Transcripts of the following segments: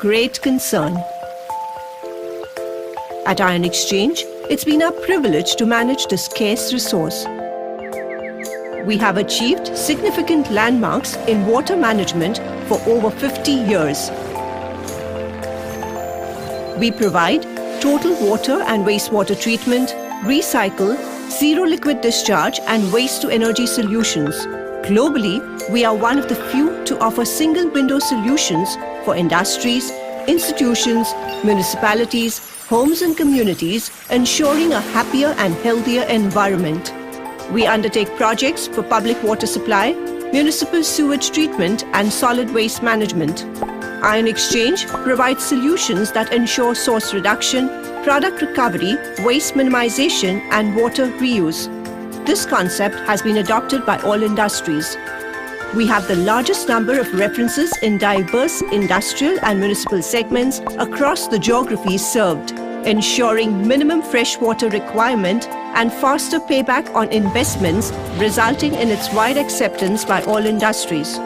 great concern. At Ion Exchange, it's been our privilege to manage this scarce resource. We have achieved significant landmarks in water management for over 50 years. We provide total water and wastewater treatment, recycle, zero liquid discharge and waste-to-energy solutions. Globally, we are one of the few to offer single-window solutions for industries, institutions, municipalities, homes and communities, ensuring a happier and healthier environment. We undertake projects for public water supply, municipal sewage treatment and solid waste management. Ion Exchange provides solutions that ensure source reduction, product recovery, waste minimization and water reuse. This concept has been adopted by all industries. We have the largest number of references in diverse industrial and municipal segments across the geographies served, ensuring minimum freshwater requirement and faster payback on investments, resulting in its wide acceptance by all industries.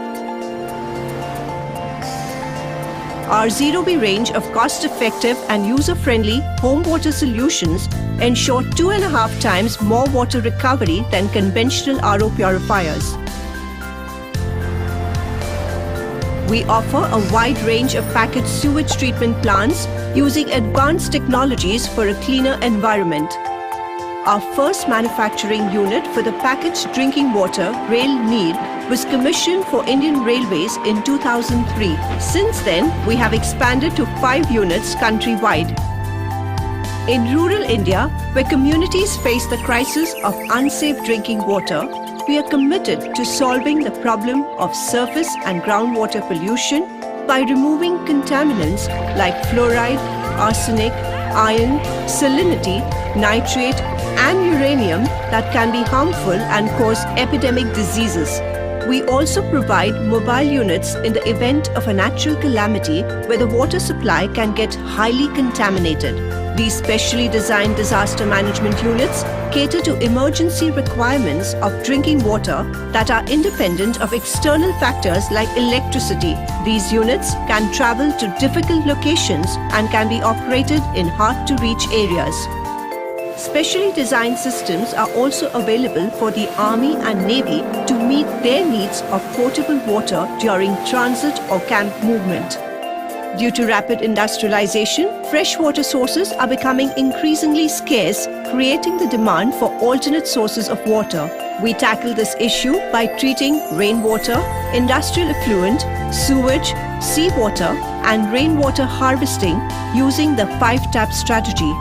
Our Zero-B range of cost-effective and user-friendly home water solutions ensure 2.5 times more water recovery than conventional RO purifiers. We offer a wide range of packaged sewage treatment plants using advanced technologies for a cleaner environment. Our first manufacturing unit for the packaged drinking water, Rail Neer, was commissioned for Indian Railways in 2003. Since then, we have expanded to 5 units countrywide. In rural India, where communities face the crisis of unsafe drinking water, we are committed to solving the problem of surface and groundwater pollution by removing contaminants like fluoride, arsenic, iron, salinity, nitrate, and uranium that can be harmful and cause epidemic diseases. We also provide mobile units in the event of a natural calamity where the water supply can get highly contaminated. These specially designed disaster management units cater to emergency requirements of drinking water that are independent of external factors like electricity. These units can travel to difficult locations and can be operated in hard-to-reach areas. Specially designed systems are also available for the Army and Navy to meet their needs of potable water during transit or camp movement. Due to rapid industrialization, freshwater sources are becoming increasingly scarce, creating the demand for alternate sources of water. We tackle this issue by treating rainwater, industrial effluent, sewage, seawater, and rainwater harvesting using the 5-tap strategy,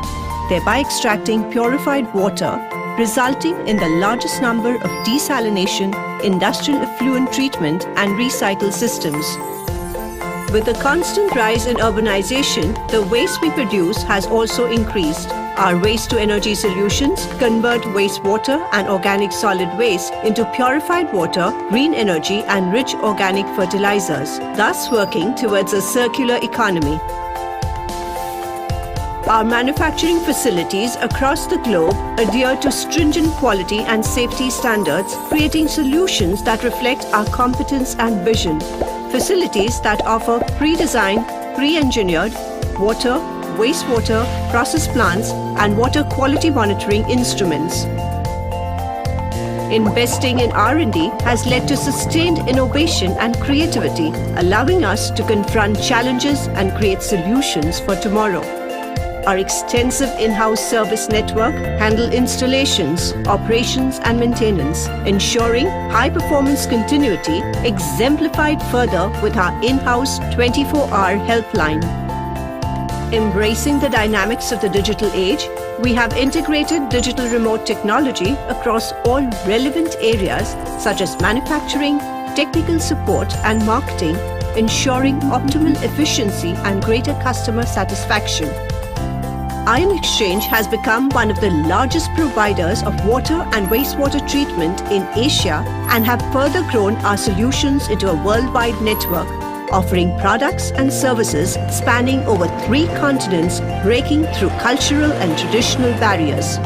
thereby extracting purified water, resulting in the largest number of desalination, industrial effluent treatment, and recycle systems. With the constant rise in urbanization, the waste we produce has also increased. Our waste-to-energy solutions convert wastewater and organic solid waste into purified water, green energy, and rich organic fertilizers, thus working towards a circular economy. Our manufacturing facilities across the globe adhere to stringent quality and safety standards, creating solutions that reflect our competence and vision. Facilities that offer pre-designed, pre-engineered water, wastewater, process plants, and water quality monitoring instruments. Investing in R&D has led to sustained innovation and creativity, allowing us to confront challenges and create solutions for tomorrow. Our extensive in-house service network handle installations, operations and maintenance, ensuring high-performance continuity, exemplified further with our in-house 24-hour helpline. Embracing the dynamics of the digital age, we have integrated digital remote technology across all relevant areas such as manufacturing, technical support and marketing, ensuring optimal efficiency and greater customer satisfaction. Ion Exchange has become one of the largest providers of water and wastewater treatment in Asia and have further grown our solutions into a worldwide network, offering products and services spanning over 3 continents, breaking through cultural and traditional barriers.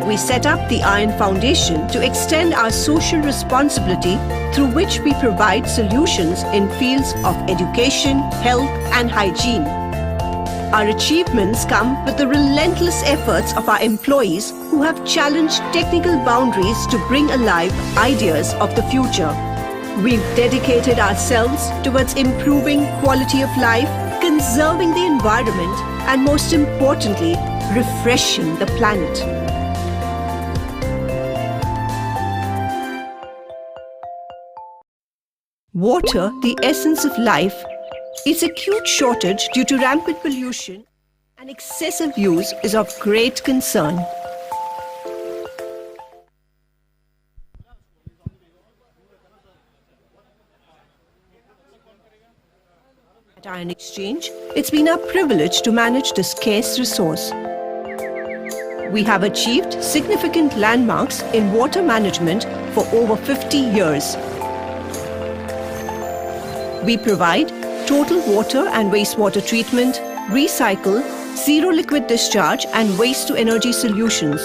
We set up the Iron Foundation to extend our social responsibility through which we provide solutions in fields of education, health and hygiene. Our achievements come with the relentless efforts of our employees who have challenged technical boundaries to bring alive ideas of the future. We've dedicated ourselves towards improving quality of life, conserving the environment, and most importantly, refreshing the planet. Water, the essence of life, its acute shortage due to rampant pollution and excessive use is of great concern. At Iron Exchange, it's been our privilege to manage this scarce resource. We have achieved significant landmarks in water management for over 50 years. We provide total water and wastewater treatment, recycle, zero liquid discharge and waste-to-energy solutions.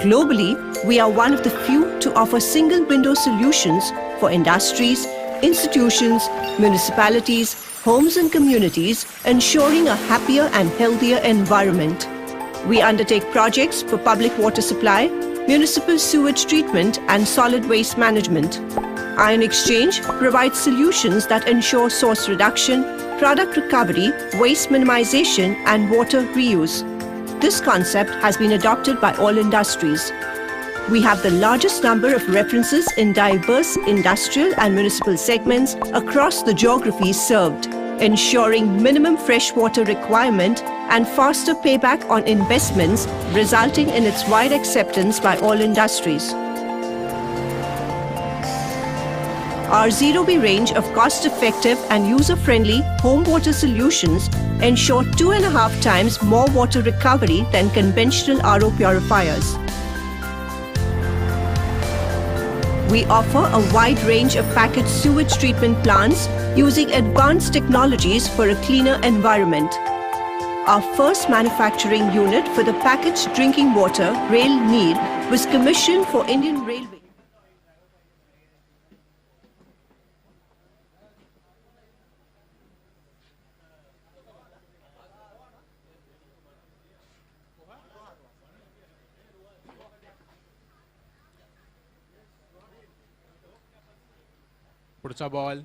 Globally, we are one of the few to offer single-window solutions for industries, institutions, municipalities, homes and communities, ensuring a happier and healthier environment. We undertake projects for public water supply, municipal sewage treatment and solid waste management. Iron Exchange provides solutions that ensure source reduction, product recovery, waste minimization, and water reuse. This concept has been adopted by all industries. We have the largest number of references in diverse industrial and municipal segments across the geographies served, ensuring minimum freshwater requirement and faster payback on investments, resulting in its wide acceptance by all industries. Our Zero-B range of cost-effective and user-friendly home water solutions ensure 2.5 times more water recovery than conventional RO purifiers. We offer a wide range of packaged sewage treatment plants using advanced technologies for a cleaner environment. Our first manufacturing unit for the packaged drinking water, Rail Neer, was commissioned for Indian Railway. पुढचा ball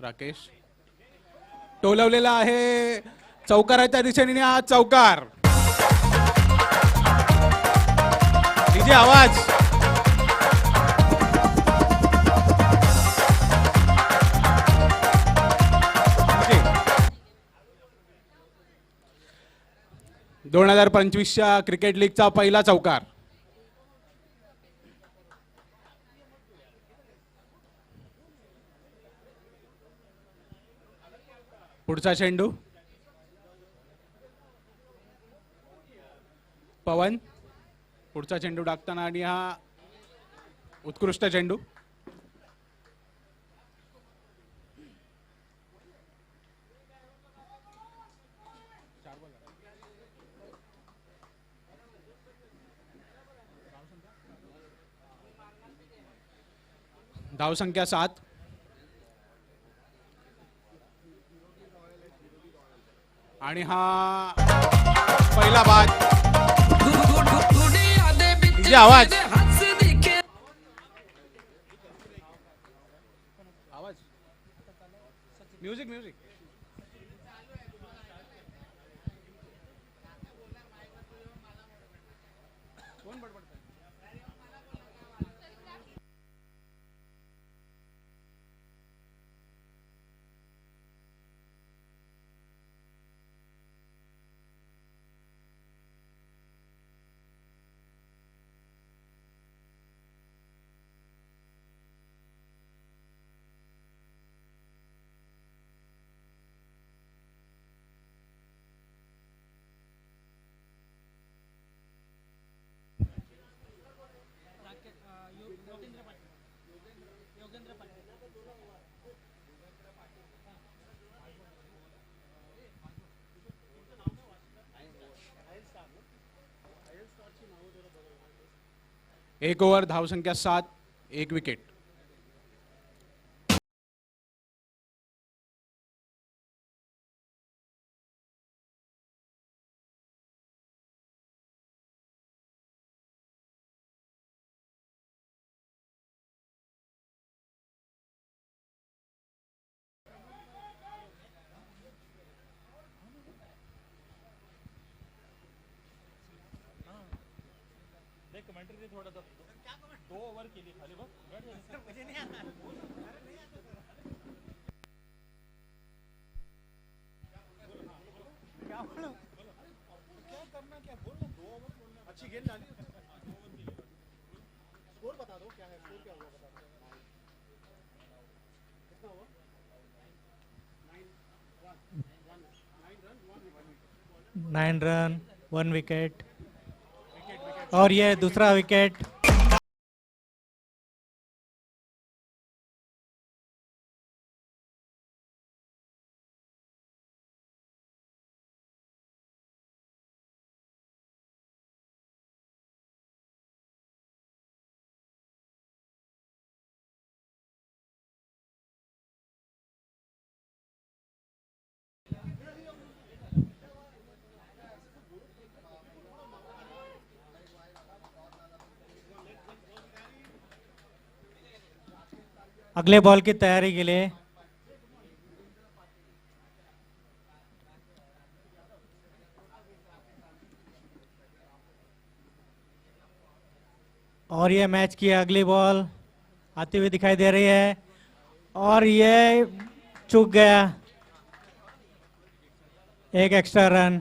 Rakesh टोलवलेला आहे चौकाराच्या दिशेने हा चौकार DJ आवाज okay 2025च्या cricket लीगचा पहिला चौकार पुढचा चेंडू पवन पुढचा चेंडू टाकताना आणि हा उत्कृष्ट चेंडू धावसंख्या 7 आणि हा पहिला बाद डीजे आवाज आवाज म्युझिक म्युझिक कोण बडबडतंय एक ओव्हर, धावसंख्या 7, 1 विकेट. Nine run 1 wicket. और ये दूसरा विकेट. अगले बॉल की तैयारी के लिए और ये मैच की अगली बॉल आती हुई दिखाई दे रही है और ये चूक गया. एक एक्स्ट्रा रन.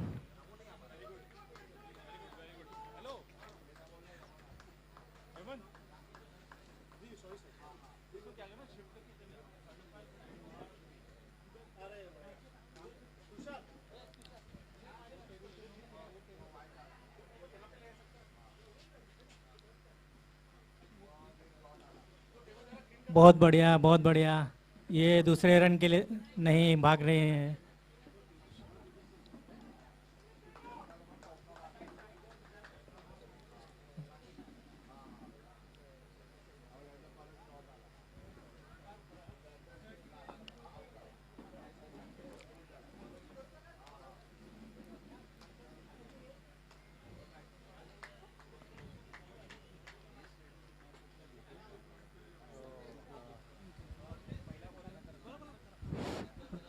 बहुत बढ़िया, बहुत बढ़िया. ये दूसरे रन के लिए नहीं भाग रहे हैं.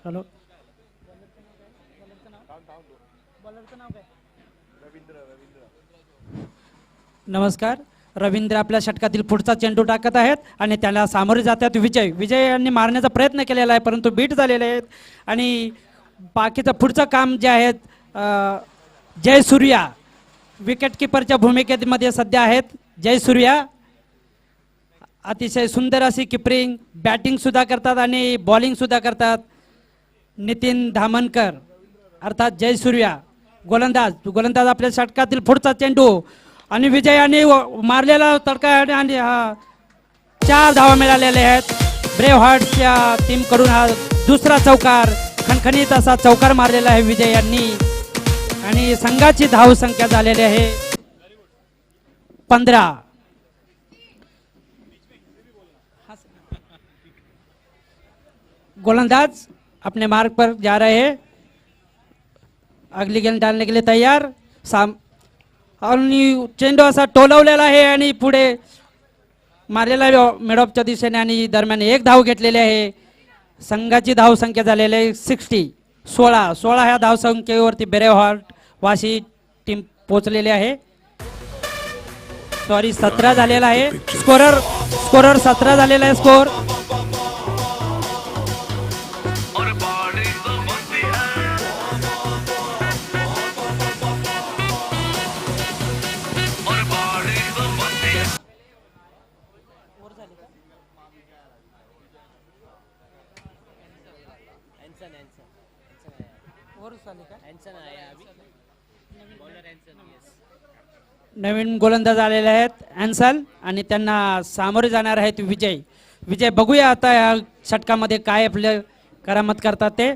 चलो. नमस्कार. रवींद्र आपल्या षटकातील पुढचा चेंडू टाकत आहेत आणि त्याला सामोरे जातात विजय यांनी मारण्याचा प्रयत्न केलेला आहे परंतु बीट झालेले आहेत. आणि बाकीचं पुढचं काम जे आहे जय सूर्या विकेट किपरच्या भूमिकेमध्ये सध्या आहेत. जय सूर्या अतिशय सुंदर अशी किपरिंग, बॅटिंग सुद्धा करतात आणि बॉलिंग सुद्धा करतात. नितीन धामनकर अर्थात जय सूर्या गोलंदाज आपल्या षटकातील पुढचा चेंडू आणि विजयाने मारलेला तडका आणि 4 धावा मिळालेले आहेत. ब्रेव्ह हार्ट्सच्या टीम कडून हा दुसरा चौकार, खणखणीत असा चौकार मारलेला आहे विजय यांनी आणि संघाची धाव संख्या झालेली आहे 15. गोलंदाज अपने मार्ग पर जा रहे हैं, अगली गेंद डालने के लिए तैयार. आणि चेंडू असा टोलवलेला आहे आणि पुढे मारलेला मिडऑफच्या दिशेने आणि दरम्यान 1 धाव घेतलेली आहे. संघाची धाव संख्या झालेली आहे 16 ह्या धाव संख्येवरती ब्रेव्ह हार्ट वाशी टीम पोहोचलेली आहे. सॉरी 17 झालेला आहे. स्कोरर 17 झालेला आहे स्कोर. नवीन गोलंदाज आलेले आहेत अँसल आणि त्यांना सामोरे जाणार आहेत विजय. बघूया आता या षटकामध्ये काय आपले करामत करतात ते.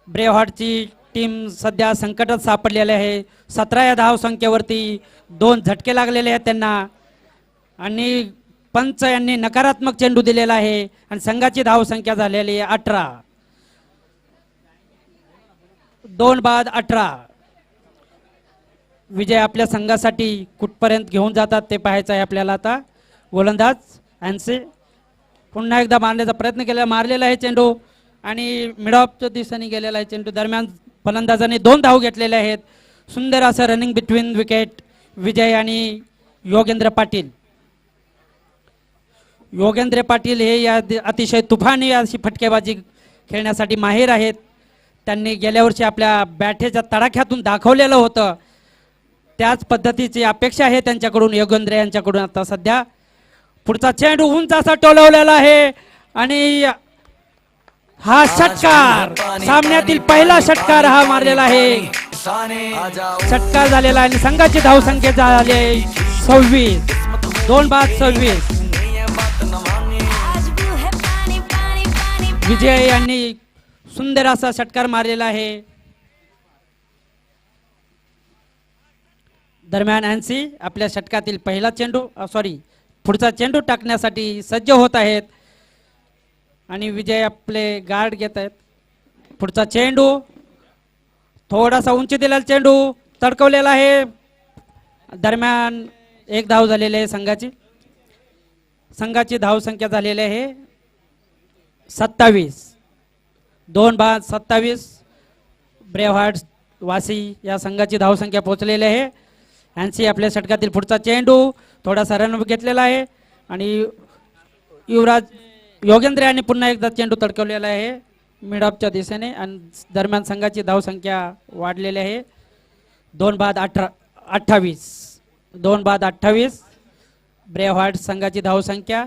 ब्रेव्ह हार्टची टीम सध्या संकटात सापडलेली आहे. 17 या धाव संख्येवरती 2 झटके लागलेले आहेत त्यांना आणि पंच यांनी नकारात्मक चेंडू दिलेला आहे आणि संघाची धावसंख्या झालेली आहे 18. 2 बाद 18. विजय आपल्या संघासाठी कुठपर्यंत घेऊन जातात ते पाहायचं आहे आपल्याला. आता गोलंदाज यांचे पुन्हा एकदा मारण्याचा प्रयत्न केला, मारलेला आहे चेंडू आणि मिडऑफच्या दिशेने गेलेला आहे चेंडू. दरम्यान फलंदाजाने 2 धाव घेतलेले आहेत. सुंदर असं रनिंग बिटवीन विकेट विजय आणि योगेंद्र पाटील. योगेंद्र पाटील हे या अतिशय तुफानी अशी फटकेबाजी खेळण्यासाठी माहीर आहेत. त्यांनी गेल्या वर्षी आपल्या बॅटेच्या तडाख्यातून दाखवलेलं होतं. त्याच पद्धतीची अपेक्षा आहे त्यांच्याकडून, योगेंद्र यांच्याकडून. आता सध्या पुढचा चेंडू उंच असा टोलवलेला आहे आणि हा षटकार, सामन्यातील पहिला षटकार हा मारलेला आहे. षटकार झालेला आणि संघाची धावसंख्या झाली 26. 2 बाद 26. विजय यांनी सुंदर असा षटकार मारलेला आहे. दरम्यान एनसी आपल्या षटकातील पहिला चेंडू पुढचा चेंडू टाकण्यासाठी सज्ज होत आहेत आणि विजय आपले गार्ड घेत आहेत. पुढचा चेंडू थोडासा उंची दिलेला चेंडू तडकवलेला आहे. दरम्यान 1 धाव झालेली आहे संघाची धावसंख्या झालेली आहे 27. 2 बाद 27. ब्रेव्हार्ड वासी या संघाची धावसंख्या पोहोचलेली आहे. यांची आपल्या षटकातील पुढचा चेंडू थोडासा रन घेतलेला आहे आणि योगेंद्र यांनी पुन्हा एकदा चेंडू तडकवलेला आहे मिडऑफच्या दिशेने आणि दरम्यान संघाची धावसंख्या वाढलेली आहे 2 बाद 28. 2 बाद 28. ब्रेव्हार्ड संघाची धावसंख्या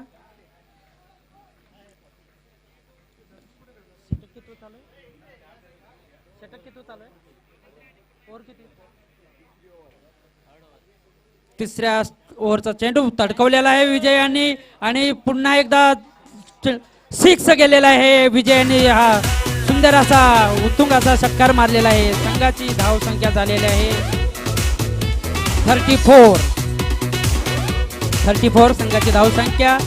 तिसऱ्या ओव्हरचा चेंडू तडकवलेला आहे विजय यांनी आणि पुन्हा एकदा 6 गेलेला आहे. विजय यांनी हा सुंदर असा उत्तुंग असा षटकार मारलेला आहे. संघाची धावसंख्या झालेली आहे 34. संघाची धावसंख्या.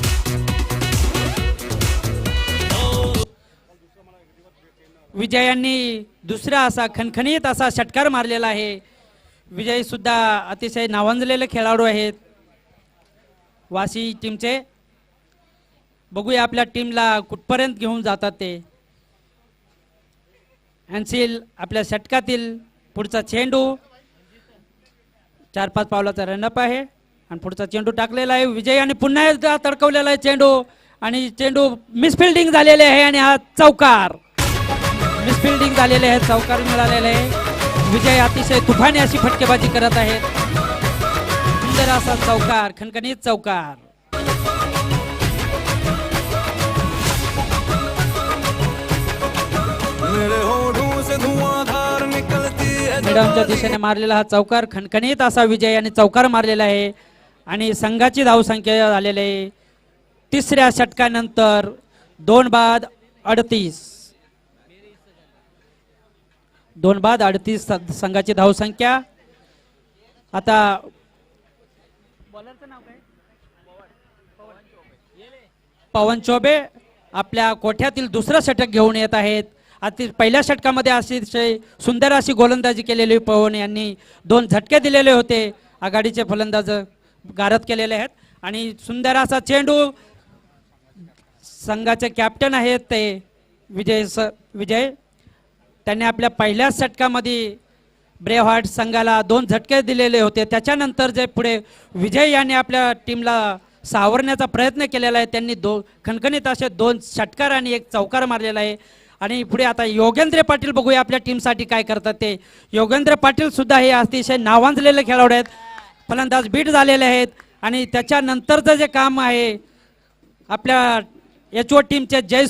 विजय यांनी दुसरा असा खणखणीत असा षटकार मारलेला आहे. विजय सुद्धा अतिशय नावाजलेले खेळाडू आहेत वाशी टीमचे. बघूया आपल्या टीमला कुठपर्यंत घेऊन जातात ते. एन्सिल आपल्या षटकातील पुढचा चेंडू 4-5 पावलाचा रनअप आहे आणि पुढचा चेंडू टाकलेला आहे विजय आणि पुन्हा एकदा तडकवलेला आहे चेंडू आणि चेंडू मिसफिल्डिंग झालेले आहे आणि हा चौकार. मिसफिल्डिंग झालेले आहे, चौकार मिळालेले आहे. विजय अतिशय तुफानी अशी फटकेबाजी करत आहेत. सुंदर असा चौकार, खणखणीत चौकार. मिडॉनच्या दिशेने मारलेला हा चौकार, खणखणीत असा विजय आणि चौकार मारलेला आहे आणि संघाची धावसंख्या झालेली आहे तिसऱ्या षटकानंतर 2 बाद 38. 2 बाद 38 संघाची धावसंख्या. आता बॉलरचं नाव काय? पवन चौबे आपल्या कोठ्यातील दुसरं षटक घेऊन येत आहेत. पहिल्या षटकामध्ये अतिशय सुंदर अशी गोलंदाजी केलेली पवन यांनी 2 झटके दिलेले होते. आघाडीचे फलंदाज गारद केलेले आहेत आणि सुंदर असा चेंडू संघाचे कॅप्टन आहेत ते विजय त्यांनी आपल्या पहिल्याच षटकामध्ये ब्रेव्हार्ड संघाला 2 झटके दिलेले होते. त्याच्यानंतर जे पुढे विजय यांनी आपल्या टीमला सावरण्याचा प्रयत्न केलेला आहे. त्यांनी खणखणीत असे 2 षटकार आणि 1 चौकार मारलेला आहे आणि पुढे आता योगेंद्र पाटील बघूया आपल्या टीमसाठी काय करतात ते. योगेंद्र पाटील सुद्धा हे अतिशय नावाजलेले खेळाडू आहेत. फलंदाज बीट झालेले आहेत आणि त्याच्यानंतरचं जे काम आहे आपल्या एचओ टीमचे जय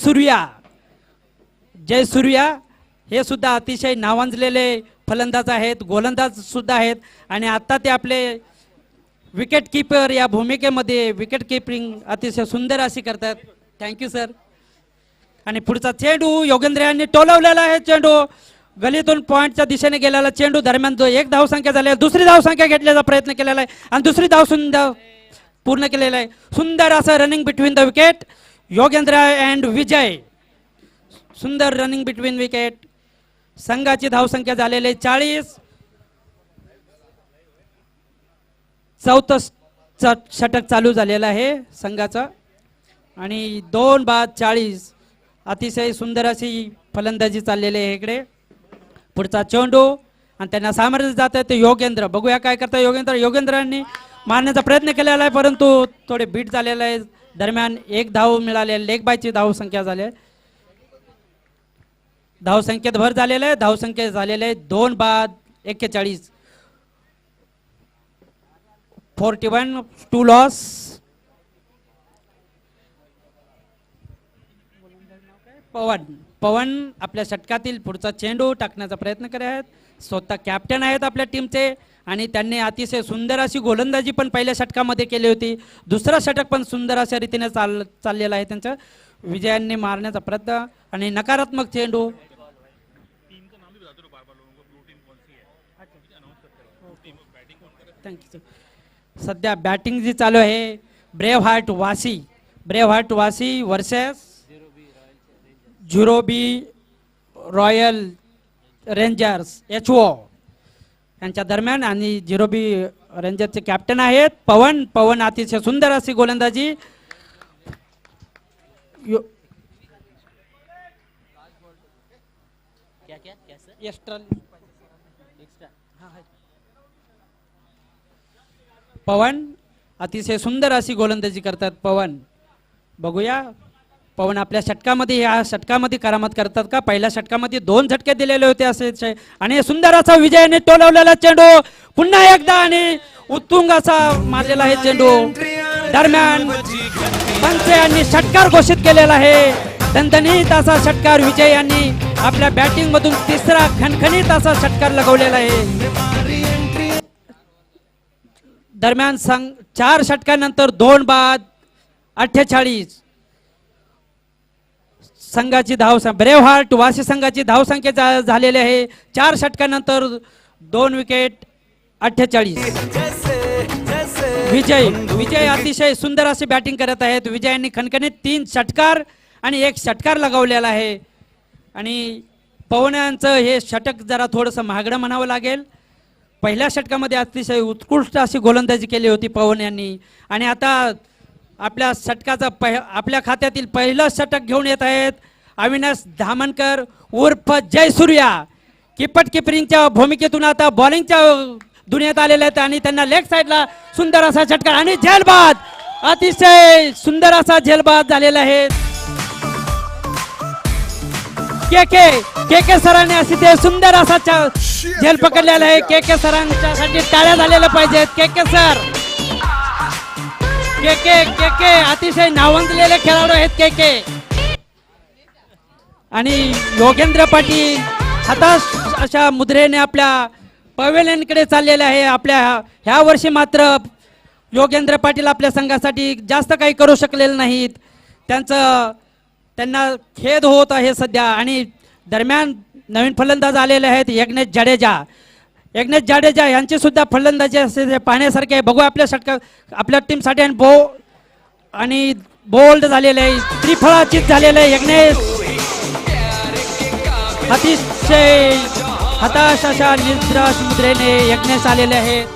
सूर्या हे सुद्धा अतिशय नावाजलेले फलंदाज आहेत, गोलंदाज सुद्धा आहेत आणि आता ते आपले विकेट कीपर या भूमिकेमध्ये विकेट कीपिंग अतिशय सुंदर अशी करतात. Thank you sir. आणि पुढचा चेंडू योगेंद्र यांनी टोलवलेला आहे. चेंडू गलीतून पॉइंटच्या दिशेने गेलेला चेंडू. दरम्यान 1 धावसंख्या झाली, दुसरी धावसंख्या घेतल्याचा प्रयत्न केलेला आहे आणि दुसरी धावसंख्या पूर्ण केलेलं आहे. सुंदर असं running between the wicket. Yogendra and Vijay, सुंदर रनिंग बिटवीन विकेट. संघाची धावसंख्या झालेली 40. चौथं षटक चालू झालेलं आहे संघाचं आणि 2 बाद 40. अतिशय सुंदर अशी फलंदाजी चाललेली आहे इकडे. पुढचा चेंडू आणि त्यांना सामोरे जात आहे ते योगेंद्र. बघूया काय करता योगेंद्र. योगेंद्रांनी मारण्याचा प्रयत्न केलेला आहे परंतु थोडे बीट झालेलं आहे. दरम्यान 1 धाव मिळाले. लेग बायची धावसंख्या झाली आहे. धावसंख्येत भर झालेला आहे. धावसंख्येत झालेले आहे 2 बाद 41. 41 2 लॉस. पवन आपल्या षटकातील पुढचा चेंडू टाकण्याचा प्रयत्न करत आहेत. स्वतः कॅप्टन आहेत आपल्या टीमचे आणि त्यांनी अतिशय सुंदर अशी गोलंदाजी पण पहिल्या षटकामध्ये केली होती. दुसरा षटक पण सुंदर अशा रीतीने चाललेला आहे त्यांचं. विजयांनी मारण्याचा प्रयत्न आणि नकारात्मक चेंडू. थँक्यू. सध्या बॅटिंग जी चालू आहे ब्रेव्ह हार्ट वासी वर्सेस झुरोबी रॉयल रेंजर्स HO यांच्या दरम्यान आणि झुरोबी रेंजर्सचे कॅप्टन आहेत पवन अतिशय सुंदर अशी गोलंदाजी. पवन अतिशय सुंदर अशी गोलंदाजी करतात पवन. बघूया पवन आपल्या षटकामध्ये या षटकामध्ये करामत करतात का. पहिल्या षटकामध्ये 2 झटके दिलेले होते असे आणि सुंदर असा विजयाने टोलवलेला चेंडू पुन्हा एकदा आणि उत्तुंग असा मारलेला आहे चेंडू. दरम्यान पंच यांनी षटकार घोषित केलेला आहे. दणदणीत असा षटकार विजय यांनी आपल्या बॅटिंग मधून तिसरा खणखणीत असा षटकार लगवलेला आहे. दरम्यान 4 षटकानंतर 2 बाद 48. संघाची ब्रेव्ह हार्ट वासी संघाची धावसंख्या झालेली आहे 4 षटकानंतर 2 विकेट 48. विजय अतिशय सुंदर अशी बॅटिंग करत आहेत. विजयांनी खणखणीत 3 षटकार आणि 1 षटकार लगवलेला आहे आणि पवनांचं हे षटक जरा थोडंसं महागडं म्हणावं लागेल. पहिल्या षटकामध्ये अतिशय उत्कृष्ट अशी गोलंदाजी केली होती पवन यांनी आणि आता आपल्या षटकाचं आपल्या खात्यातील पहिलं षटक घेऊन येत आहेत अविनाश धामणकर उर्फ जयसूर्या. किपरिंगच्या भूमिकेतून आता बॉलिंगच्या दुनियेत आलेले आहेत आणि त्यांना लेग साईडला सुंदर असा षटकार आणि झेलबाद. अतिशय सुंदर असा झेलबाद झालेला आहे. के सरांनी अशी ते सुंदर असा झेल पकडलेला आहे. के सरांच्यासाठी टाळ्या झालेल्या पाहिजेत. के सर के अतिशय नावाजलेले खेळाडू आहेत के आणि योगेंद्र पाटील हताश अशा मुद्रेने आपल्या पवेलियनकडे चाललेले आहे. आपल्या ह्या वर्षी मात्र योगेंद्र पाटील आपल्या संघासाठी जास्त काही करू शकलेले नाहीत. त्यांना खेद होत आहे सध्या आणि दरम्यान नवीन फलंदाज आलेले आहेत यज्ञेश जाडेजा यांची सुद्धा फलंदाजी असे पाहण्यासारखे आहे. बघू आपल्या आपल्या टीमसाठी आणि बोल्ड झालेले आहे. त्रिफळाचीत झालेले आहे यज्ञेश. अतिशय हताश अशा निद्राश मुद्रेने यज्ञेश आलेले आहेत.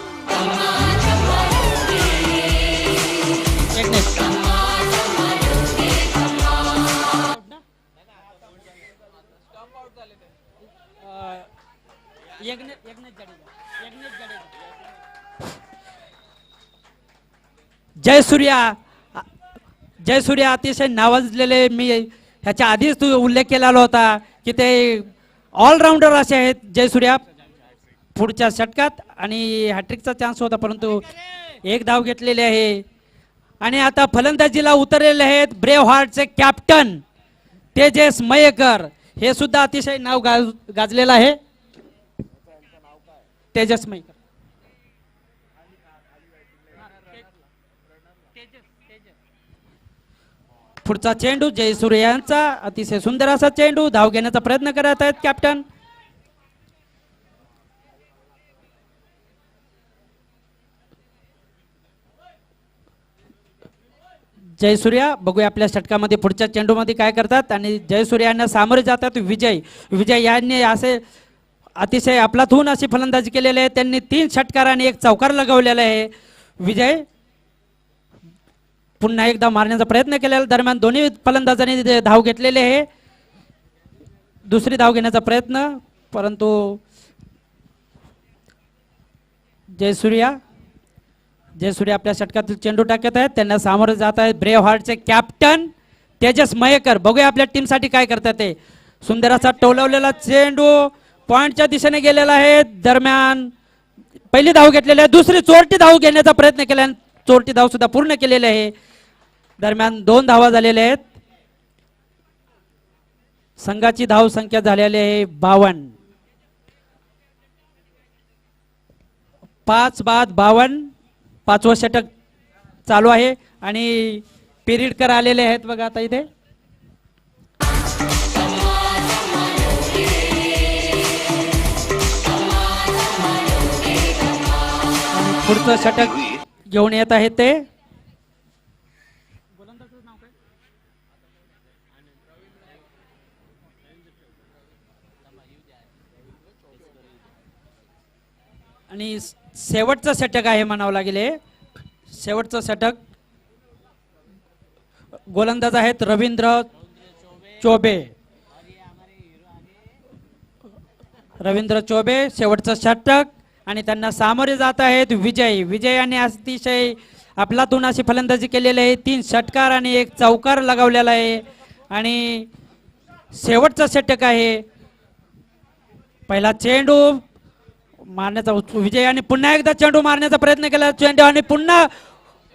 जयसूर्या अतिशय नावाजलेले. मी ह्याच्या आधीच उल्लेख केलेला होता की ते ऑलराऊंडर असे आहेत जयसूर्या. पुढच्या षटकात आणि हॅट्रिकचा चान्स होता परंतु 1 धाव घेतलेली आहे आणि आता फलंदाजीला उतरलेले आहेत ब्रेव्ह हार्टचे कॅप्टन तेजस मयेकर. हे सुद्धा अतिशय नाव गाजलेलं आहे तेजस मयेकर. पुढचा चेंडू जयसूर्य यांचा अतिशय सुंदर असा चेंडू. धाव घेण्याचा प्रयत्न करत आहेत कॅप्टन. जयसूर्या बघूया आपल्या षटकामध्ये पुढच्या चेंडूमध्ये काय करतात आणि जयसूर्या यांना सामोरे जातात विजय यांनी असे अतिशय अफलातून अशी फलंदाजी केलेली आहे. त्यांनी 3 षटकार आणि 1 चौकार लगवलेला आहे. विजय पुन्हा एकदा मारण्याचा प्रयत्न केलेला दरम्यान दोन्ही फलंदाजांनी धाव घेतलेली आहे. दुसरी धाव घेण्याचा प्रयत्न परंतु जयसूर्या आपल्या षटकातील चेंडू टाकत आहेत. त्यांना सामोरे जात आहेत ब्रेव हार्टचे कॅप्टन तेजस मयेकर. बघूया आपल्या टीमसाठी काय करतात ते. सुंदर असा टोलवलेला चेंडू पॉइंटच्या दिशेने गेलेला आहे. दरम्यान पहिली धाव घेतलेली आहे. दुसरी चोरटी धाव घेण्याचा प्रयत्न केला चोरटी धाव सुद्धा पूर्ण केलेली आहे. दरम्यान 2 धावा झालेल्या आहेत. संघाची धाव संख्या झालेली आहे 52. 5 बाद 52. 5वं षटक चालू आहे आणि पिरिडकर आलेले आहेत बघा आता इथे. पुढचं षटक घेऊन येत आहेत ते. आणि शेवटचं षटक आहे म्हणावं लागेल. शेवटचं षटक गोलंदाज आहेत रवींद्र चोबे. शेवटचं षटक आणि त्यांना सामोरे जात आहेत विजय यांनी अतिशय अफलातून अशी फलंदाजी केलेली आहे. 3 षटकार आणि 1 चौकार लगावलेला आहे आणि शेवटचं षटक आहे. पहिला चेंडू मारण्याचा विजयाने पुन्हा एकदा चेंडू मारण्याचा प्रयत्न केला. चेंडू आणि पुन्हा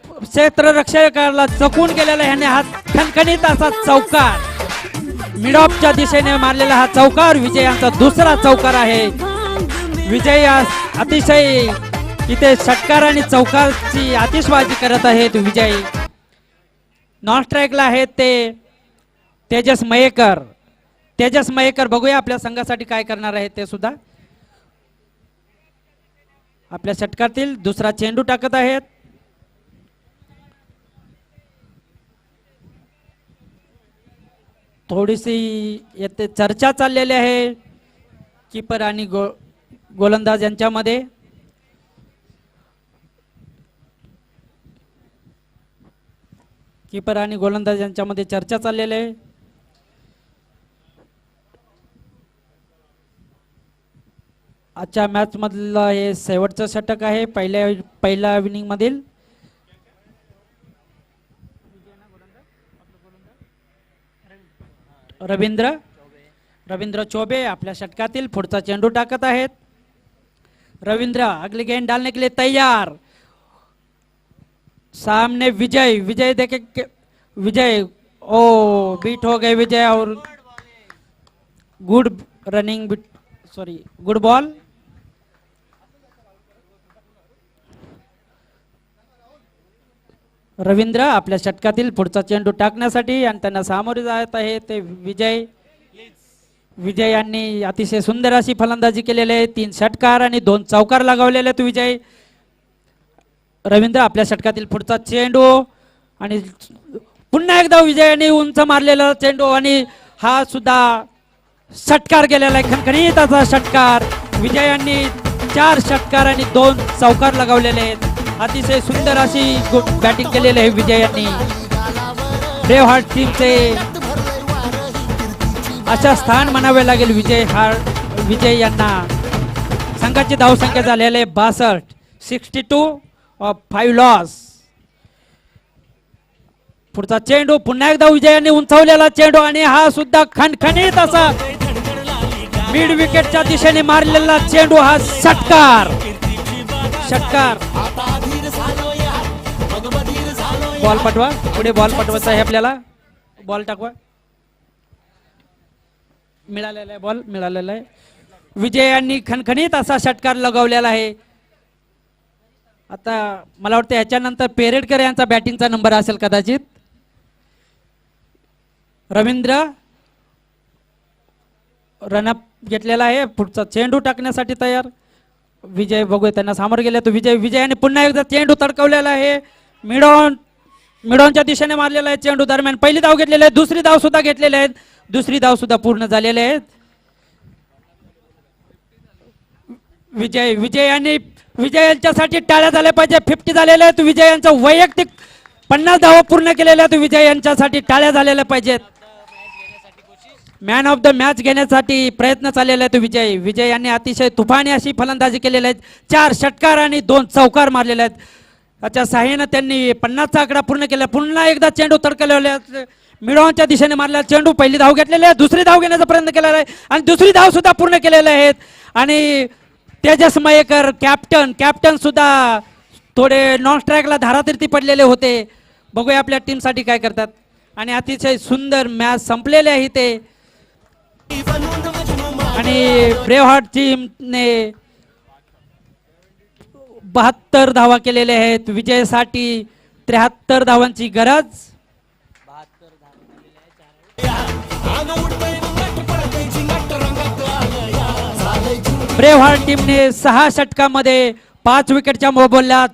क्षेत्ररक्षकाला चकून गेलेला ह्याने हा खणखणीत असा चौकार मिडऑफच्या दिशेने मारलेला हा चौकार विजय यांचा दुसरा चौकार आहे. विजय अतिशय इथे षटकार आणि चौकारची आतिषबाजी करत आहेत. विजय नॉन स्ट्राईकला आहेत ते तेजस मयेकर. बघूया आपल्या संघासाठी काय करणार आहेत ते सुद्धा. आपल्या षटकातील दुसरा चेंडू टाकत आहेत. थोडीशी येथे चर्चा चाललेली आहे कीपर आणि गोलंदाज यांच्यामध्ये. कीपर आणि गोलंदाज यांच्यामध्ये चर्चा चाललेली आहे. आजच्या मॅच मधलं हे शेवटचं षटक आहे पहिल्या इनिंग मधील. रवींद्र चौबे आपल्या षटकातील पुढचा चेंडू टाकत आहेत. रवींद्र अगली गेंद डालने के लिए तैयार. सामने विजय देखे विजय बीट हो गए विजय और good running good ball. Ravindra आपल्या षटकातील पुढचा चेंडू टाकण्यासाठी आणि त्यांना सामोरे जात आहे ते विजय यांनी अतिशय सुंदर अशी फलंदाजी केलेली आहे. 3 षटकार आणि 2 चौकार लगावलेले आहेत विजय. रवींद्र आपल्या षटकातील पुढचा चेंडू आणि पुन्हा एकदा विजय यांनी उंच मारलेला चेंडू आणि हा सुद्धा षटकार गेलेला आहे. खणखणीत असा षटकार. विजय यांनी 4 षटकार आणि 2 चौकार लगावलेले आहेत. अतिशय सुंदर अशी बॅटिंग केलेली आहे विजय यांनी. ब्रेव हार्ट टीमचे अशा स्थान म्हणावे लागेल विजय यांना. संघाची धावसंख्या झालेली आहे 62. 62 ऑफ 5 लॉस. पुढचा चेंडू पुन्हा एकदा विजय यांनी उंचावलेला चेंडू आणि हा सुद्धा खणखणीत असा मिड विकेटच्या दिशेने मारलेला चेंडू. हा षटकार. बॉल पाठवा पुढे. बॉल पाठवायचा आहे आपल्याला. बॉल टाकवा. मिळालेला आहे बॉल मिळालेला आहे. विजय यांनी खणखणीत असा षटकार लगावलेला आहे. आता मला वाटतं ह्याच्यानंतर पेरेडकर यांचा बॅटिंगचा नंबर असेल कदाचित. रवींद्र रनअप घेतलेला आहे. पुढचा चेंडू टाकण्यासाठी तयार. विजय बघूया त्यांना सामोरे गेले तो विजयाने पुन्हा एकदा चेंडू तडकवलेला आहे. मिड ऑन मिडॉनच्या दिशेने मारलेला आहे चेंडू दरम्यान पहिली धाव घेतलेली आहे, दुसरी धाव सुद्धा घेतलेली आहे, दुसरी धाव सुद्धा पूर्ण झालेली आहे. विजय यांच्यासाठी टाळ्या झाल्या पाहिजे. 50 झालेल्या आहेत. विजय यांचं वैयक्तिक 50 धावा पूर्ण केलेल्या आहेत. विजय यांच्यासाठी टाळ्या झालेल्या पाहिजेत. मॅन ऑफ द मॅच घेण्यासाठी प्रयत्न चाललेले आहेत. विजय यांनी अतिशय तुफानी अशी फलंदाजी केलेली आहे. 4 षटकार आणि 2 चौकार मारलेले आहेत. त्याच्या सहाय्याने त्यांनी 50चा आकडा पूर्ण केला. पुन्हा एकदा चेंडू तडकलेला मिडॉनच्या दिशेने मारलेला चेंडू पहिली धाव घेतलेली आहे, दुसरी धाव घेण्याचा प्रयत्न केलेला आहे आणि दुसरी धाव सुद्धा पूर्ण केलेल्या आहेत. आणि तेजस मयेकर कॅप्टन सुद्धा थोडे नॉन स्ट्राईकला धारातीर्थी पडलेले होते. बघूया आपल्या टीमसाठी काय करतात. आणि अतिशय सुंदर मॅच संपलेले आहे ते. आणि ब्रेव्हहार्ट टीमने 72 धावा केलेल्या आहेत. विजयासाठी 73 धावांची गरज. ब्रेव्हहार्ट टीमने 6 षटकामध्ये 5 विकेटच्या मोबदल्यात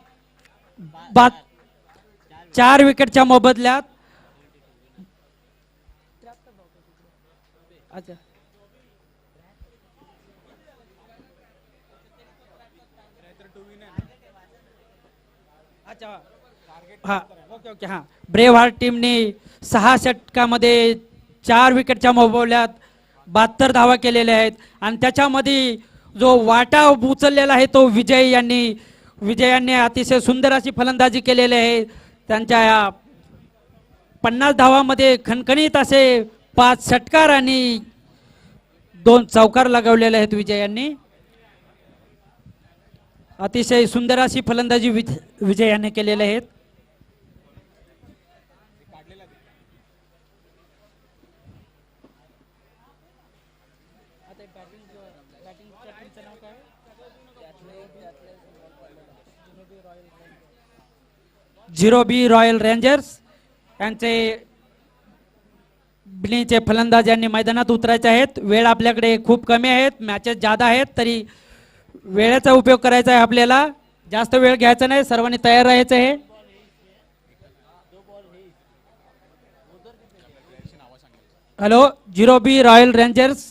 4 विकेटच्या मोबदल्यात ओके. ब्रेव्हहार्ट टीमने 6 षटकामध्ये 4 विकेटच्या मोबदल्यात 72 धावा केलेल्या आहेत. आणि त्याच्यामध्ये जो वाटा उचललेला आहे तो विजय यांनी अतिशय सुंदर अशी फलंदाजी केलेली आहे. त्यांच्या 50 धावामध्ये खणखणीत असे 5 षटकार आणि 2 चौकार लगावलेले आहेत. विजय यांनी अतिशय सुंदर अशी फलंदाजी विजय यांनी केलेली आहेत. झिरो बी रॉयल रेंजर्स यांचे बिनीचे फलंदाज यांनी मैदानात उतरायचे आहेत. वेळ आपल्याकडे खूप कमी आहेत, मॅचेस जादा आहेत, तरी वेळेचा उपयोग करायचा आहे आपल्याला. जास्त वेळ घ्यायचा नाही, सर्वांनी तयार राहायचं आहे. हॅलो, झिरो बी रॉयल रेंजर्स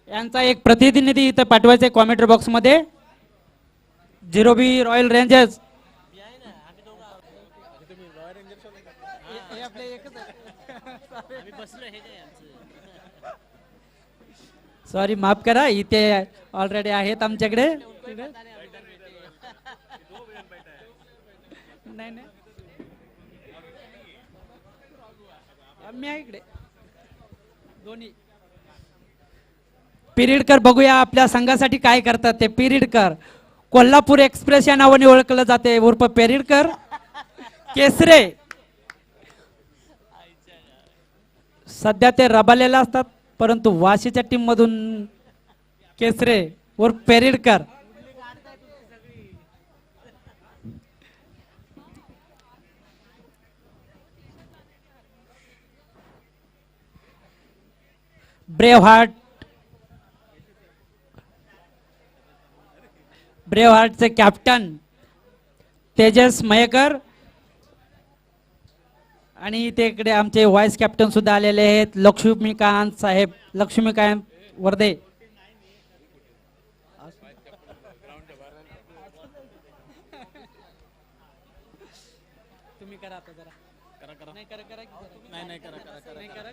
यांचा एक प्रतिनिधी इथं पाठवायचा आहे कॉमेंट्री बॉक्समध्ये. झिरो बी रॉयल रेंजर्स सॉरी, माफ करा, इथे ऑलरेडी आहेत आमच्याकडे. नाही मी आहे इकडे दोन्ही. पिरिडकर बघूया आपल्या संघासाठी काय करतात ते. पिरिडकर कोल्हापूर एक्सप्रेस या नावाने ओळखलं जाते, उर्फ पिरिडकर. केसरे सध्या ते रबालेला असतात, परंतु वाशीच्या टीम मधून केसरे उर्फ पेरिडकर. ब्रेव्हहार्टचे कॅप्टन तेजस मयेकर आणि ते इकडे आमचे व्हाईस कॅप्टन सुद्धा आलेले आहेत, लक्ष्मीकांत वर्दे. तुम्ही करा आता जरा. नाही करा. नाही करा.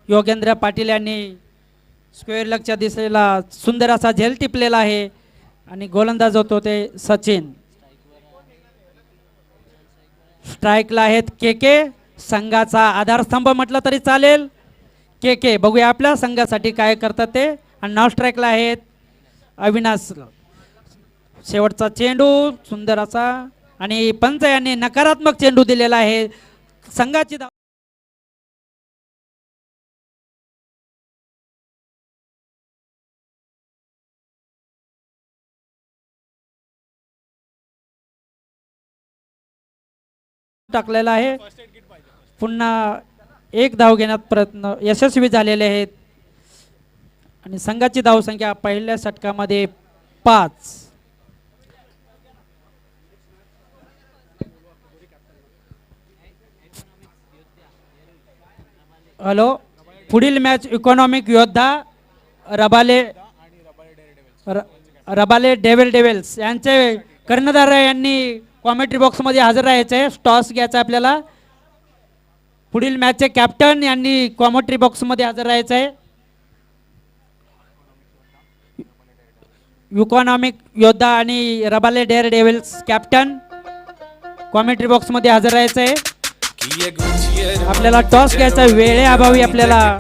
योगेंद्र पाटील यांनी स्क्वेअर लक्षच्या दिशेला सुंदर असा झेल टिपलेला आहे आणि गोलंदाज होतो ते सचिन. स्ट्राईकला आहेत के के, संघाचा आधारस्तंभ म्हटलं तरी चालेल. के के बघूया आपल्या संघासाठी काय करतात ते. आणि नाव स्ट्राईकला आहेत अविनाश. शेवटचा चेंडू सुंदर असा आणि पंच यांनी नकारात्मक चेंडू दिलेला आहे. संघाची धाव टाकलेला आहे. पुन्हा एक धाव घेण्यात प्रयत्न यशस्वी झालेले आहेत आणि संघाची धावसंख्या पहिल्या षटकामध्ये 5. हॅलो, पुढील मॅच इकॉनॉमिक योद्धा रबाले डेव्हिल्स यांचे कर्णधार यांनी कॉमेंट्री बॉक्समध्ये हजर राहायचे. टॉस घ्यायचा आपल्याला. पुढील मॅचचे कॅप्टन यांनी कॉमेंट्री बॉक्समध्ये हजर राहायचं आहे. इकॉनॉमिक योद्धा आणि रबाले डेव्हिल्स कॅप्टन कॉमेंट्री बॉक्समध्ये हजर राहायचं आहे. आपल्याला टॉस घ्यायचा वेळेअभावी आपल्याला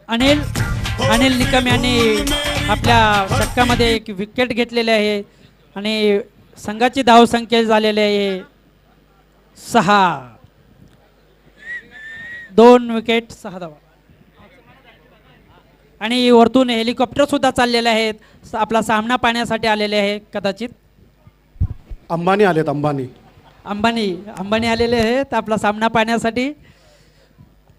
अनिल निकम यांनी आपल्या षटकामध्ये एक विकेट घेतलेले आहे आणि संघाची धावसंख्या झालेली आहे 6. 2 विकेट 6 धावा आणि वरतून हेलिकॉप्टर सुद्धा चाललेले आहेत. आपला सामना पाहण्यासाठी आलेले आहे. कदाचित अंबानी आलेत. अंबानी आलेले आहेत आपला सामना पाहण्यासाठी.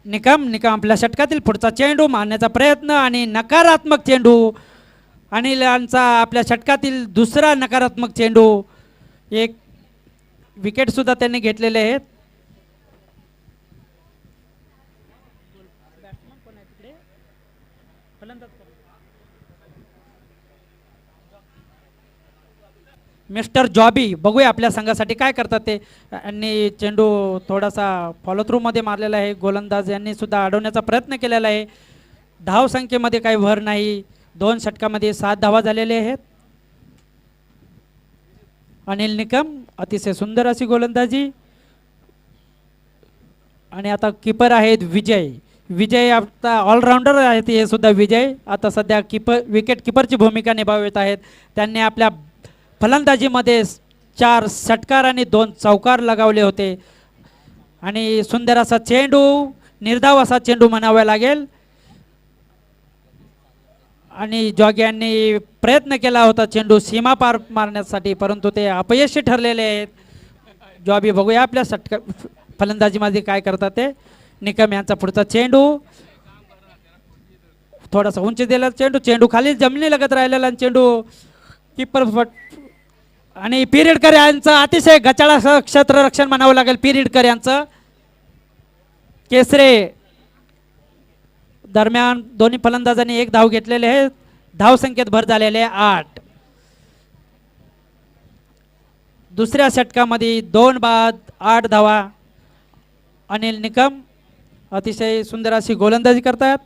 निकम आपल्या षटकातील पुढचा चेंडू मारण्याचा प्रयत्न आणि नकारात्मक चेंडू. अनिलांचा आपल्या षटकातील दुसरा नकारात्मक चेंडू. एक विकेट सुद्धा त्यांनी घेतलेले आहेत. मिस्टर जॉबी बघूया आपल्या संघासाठी काय करतात ते. यांनी चेंडू थोडासा फॉलो थ्रू मध्ये मारलेला आहे. गोलंदाज यांनी सुद्धा अडवण्याचा प्रयत्न केलेला आहे. धाव संख्येमध्ये काही भर नाही. 2 षटकामध्ये 7 धावा झालेले आहेत. अनिल निकम अतिशय सुंदर अशी गोलंदाजी. आणि आता किपर आहेत विजय आता ऑलराऊंडर आहेत. हे सुद्धा विजय आता सध्या विकेट किपरची भूमिका निभावत आहेत. त्यांनी आपल्या फलंदाजीमध्ये 4 षटकार आणि 2 चौकार लगावले होते आणि सुंदर असा चेंडू, निर्धाव असा चेंडू म्हणावा लागेल. आणि जॉगी यांनी प्रयत्न केला होता चेंडू सीमा पार मारण्यासाठी, परंतु ते अपयशी ठरलेले आहेत. जॉबी बघूया आपल्या फलंदाजीमध्ये काय करतात ते. निकम यांचा पुढचा चेंडू थोडासा उंची दिला चेंडू खाली जमिनी लगत राहिलेला चेंडू किपर आणि पिरियडकर यांचं अतिशय गचाळा क्षेत्ररक्षण म्हणावं लागेल. पिरियडकर यांचं केसरे दरम्यान दोन्ही फलंदाजांनी 1 धाव घेतलेले आहे. धाव संख्येत भर झालेले 8. दुसऱ्या षटकामध्ये 2 बाद 8 धावा. अनिल निकम अतिशय सुंदर अशी गोलंदाजी करतात.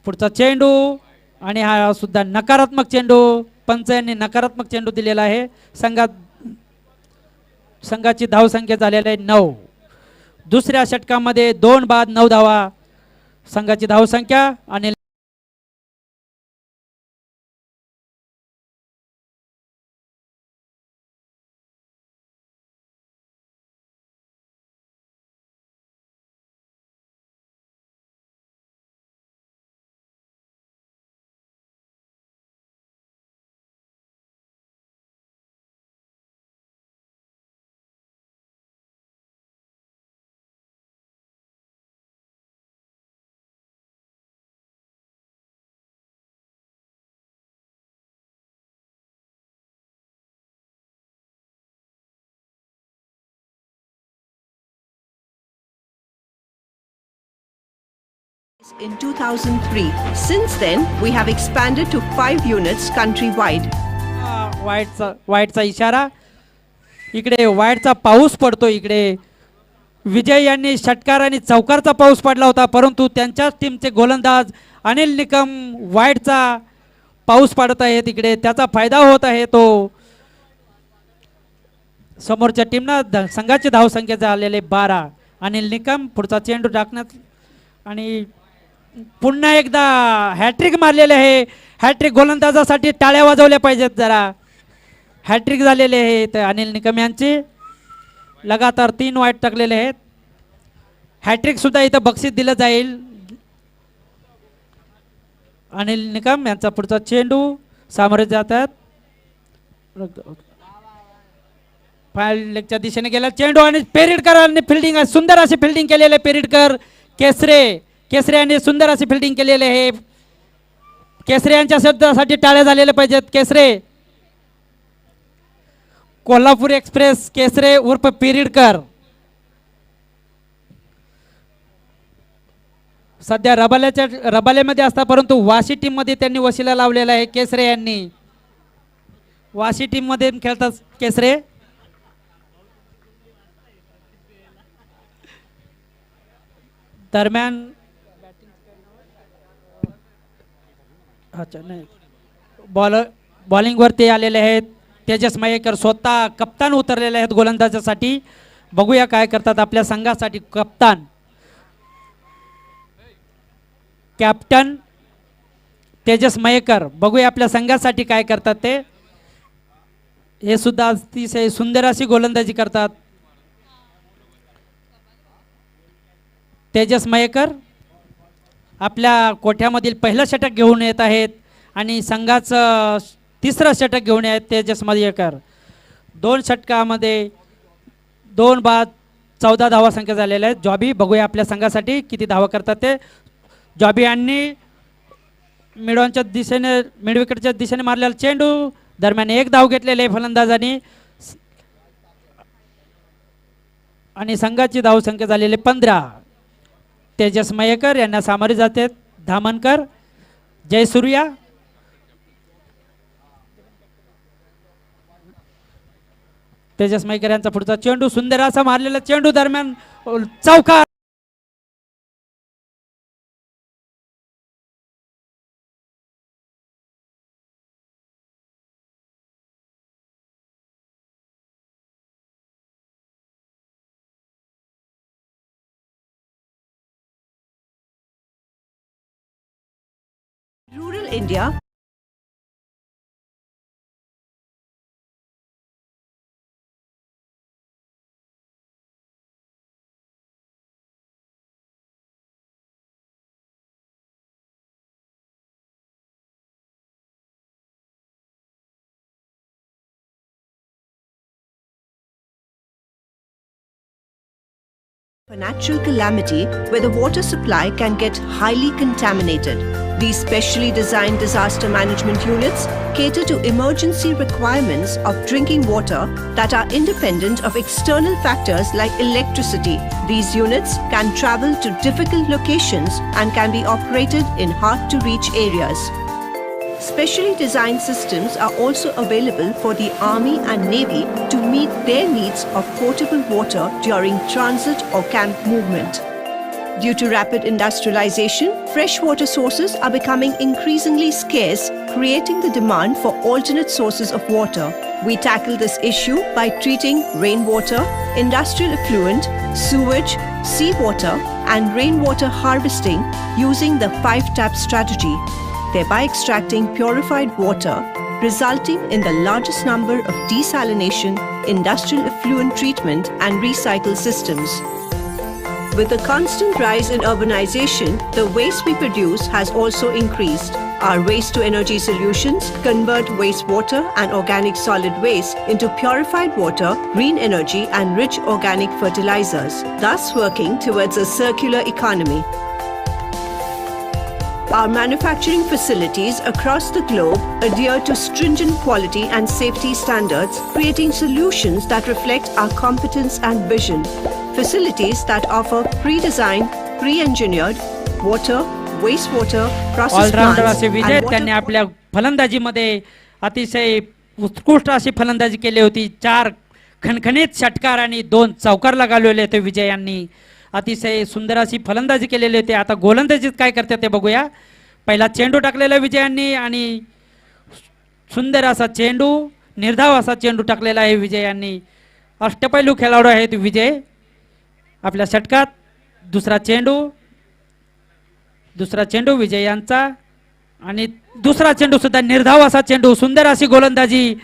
पुढचा चेंडू आणि हा सुद्धा नकारात्मक चेंडू, पंच यांनी नकारात्मक चेंडू दिलेला आहे. संघाची धावसंख्या झालेली आहे 9. दुसऱ्या षटकामध्ये 2 बाद 9 धावा संघाची धावसंख्या. आणि In 2003. Since then, we have expanded to 5 units countrywide. वाईटचा इशारा. इकडे वाईटचा पाऊस पडतो. इकडे विजय यांनी षटकार आणि चौकारचा पाऊस पडला होता, परंतु त्यांच्याच टीमचे गोलंदाज अनिल निकम वाईटचा पाऊस पाडत आहेत. इकडे त्याचा फायदा होत आहे. तो समोरच्या टीमना संघाची धावसंख्या झालेले 12. अनिल निकम पुढचा चेंडू टाकण्यात आणि पुन्हा एकदा हॅट्रिक मारलेले आहे. हॅट्रिक गोलंदाजासाठी टाळ्या वाजवल्या पाहिजेत जरा. हॅट्रिक झालेले आहेत अनिल निकम यांची. लगातार 3 वाईट टाकलेले आहेत. हॅट्रिक सुद्धा इथं बक्षीस दिलं जाईल. अनिल निकम यांचा पुढचा चेंडू सामोरे जातात. फाईल लेगच्या दिशेने गेला चेंडू आणि पेरिडकरांनी फिल्डिंग, सुंदर अशी फिल्डिंग केलेले पेरिडकर. केसरे यांनी सुंदर अशी फिल्डिंग केलेली आहे. केसरे यांच्या शब्दासाठी टाळ्या झालेल्या पाहिजेत. केसरे, कोल्हापूर एक्सप्रेस केसरे उर्फ पेरिडकर सध्या रबाल्यामध्ये असतात, परंतु वाशी टीम मध्ये त्यांनी वशिला लावलेला आहे. केसरे यांनी वाशी टीम मध्ये खेळतात. केसरे दरम्यान अच्छा नाही बॉलिंग वरती आलेले आहेत. तेजस मयेकर स्वतः कप्तान उतरलेले आहेत गोलंदाजासाठी. बघूया काय करतात आपल्या संघासाठी कॅप्टन तेजस मयेकर. बघूया आपल्या संघासाठी काय करतात ते. हे सुद्धा अतिशय सुंदर अशी गोलंदाजी करतात. तेजस मयेकर आपल्या कोठ्यामधील पहिलं षटक घेऊन येत आहेत आणि संघाचं 3रं षटक घेऊन येत तेजस मयेकर. 2 षटकामध्ये 2 बाद 14 धावा संख्या झालेल्या आहेत. जॉबी बघूया आपल्या संघासाठी किती धावा करतात ते. जॉबी यांनी मिडविकेटच्या दिशेने मारलेला चेंडू दरम्यान 1 धाव घेतलेले फलंदाजांनी आणि संघाची धावसंख्या झालेली 15. तेजस मयेकर यांना सामोरे जाते धामनकर, जयसूर्या. तेजस मयेकर यांचा पुढचा चेंडू सुंदर असा मारलेला चेंडू दरम्यान चौकार. Rural India. A natural calamity where the water supply can get highly contaminated. These specially designed disaster management units cater to emergency requirements of drinking water that are independent of external factors like electricity. These units can travel to difficult locations and can be operated in hard-to-reach areas. Specially designed systems are also available for the Army and Navy to meet their needs of potable water during transit or camp movement. Due to rapid industrialization, freshwater sources are becoming increasingly scarce, creating the demand for alternate sources of water. We tackle this issue by treating rainwater, industrial effluent, sewage, seawater, and rainwater harvesting using the 5-tap strategy, thereby extracting purified water, resulting in the largest number of desalination, industrial effluent treatment, and recycle systems. With the constant rise in urbanization, the waste we produce has also increased. Our waste-to-energy solutions convert wastewater and organic solid waste into purified water, green energy, and rich organic fertilizers, thus working towards a circular economy. Our manufacturing facilities across the globe adhere to stringent quality and safety standards, creating solutions that reflect our competence and vision. Facilities that offer pre-designed, pre-engineered water, wastewater, process allrounder plants, असे विजय and त्यांनी water आपल्या फलंदाजीमध्ये अतिशय उत्कृष्ट अशी फलंदाजी केली होती. 4 खणखणीत षटकार आणि 2 चौकार लगावलेले होते विजय यांनी. अतिशय सुंदर अशी फलंदाजी केलेली होती. आता गोलंदाजीत काय करते ते बघूया. पहिला चेंडू टाकलेला विजयांनी आणि सुंदर असा चेंडू, निर्धाव असा चेंडू टाकलेला आहे विजयांनी. अष्टपैलू खेळाडू आहेत विजय. आपल्या षटकात दुसरा चेंडू विजय यांचा आणि दुसरा चेंडू सुद्धा निर्धाव असा चेंडू, सुंदर अशी गोलंदाजी.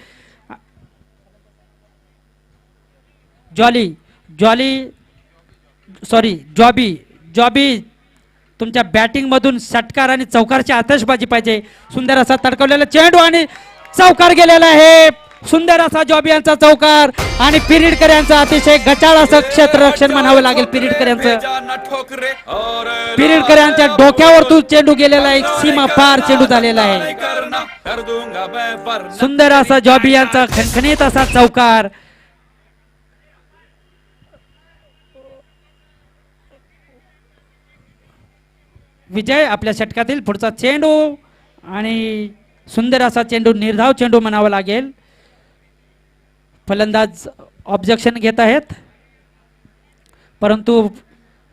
जॉबी तुमच्या बॅटिंग मधून षटकार आणि चौकारची आतषबाजी पाहिजे. सुंदर असा तडकवलेला चेंडू आणि चौकार गेलेला आहे. सुंदर असा जॉबी यांचा चौकार आणि पिरिडकर यांचं अतिशय गचाळ असं क्षेत्ररक्षण म्हणावं लागेल. पिरिडकर यांच्या डोक्यावर चेंडू गेलेला एक सीमा पार चेंडू झालेला आहे. सुंदर असा जॉबी यांचा खणखणीत असा चौकार. विजय आपल्या षटकातील पुढचा चेंडू आणि सुंदर असा चेंडू, निर्धाव चेंडू म्हणावा लागेल. फलंदाज ऑब्जेक्शन घेत आहेत, परंतु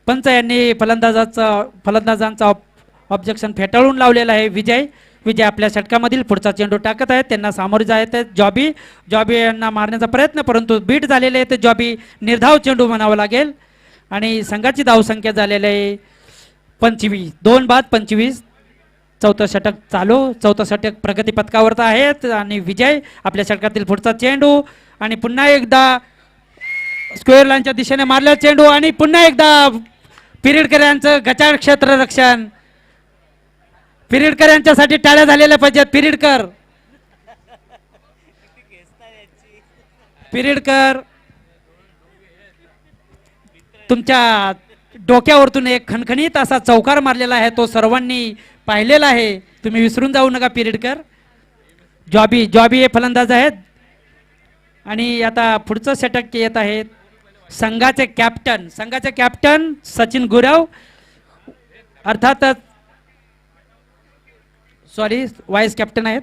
पंच यांनी फलंदाजांचा ऑब्जेक्शन फेटाळून लावलेला आहे. विजय आपल्या षटकामधील पुढचा चेंडू टाकत आहेत. त्यांना सामोरे जात आहेत जॉबी यांना मारण्याचा प्रयत्न, परंतु बीट झालेले आहे. जॉबी निर्धाव चेंडू म्हणावं लागेल आणि संघाची धावसंख्या झालेली आहे 25. 2 बाद 25. चौथं षटक चालू. चौथं षटक प्रगती पथकावर आहेत आणि विजय आपल्या षटकातील पुढचा चेंडू आणि पुन्हा एकदा स्क्वेअर लाईनच्या दिशेने मारलेला चेंडू आणि पुन्हा एकदा पिरिडकर यांचं गचाळ क्षेत्ररक्षण. पिरिडकर यांच्यासाठी टाळ्या झालेल्या पाहिजेत. पिरिडकर तुमच्या डोक्यावरतून एक खणखणीत असा चौकार मारलेला आहे, तो सर्वांनी पाहिलेला आहे. तुम्ही विसरून जाऊ नका. पिरिडकर जॉबी हे फलंदाज आहेत आणि आता पुढचं षटक येत आहेत संघाचे कॅप्टन सचिन गुरव, अर्थातच सॉरी वाइस कॅप्टन आहेत.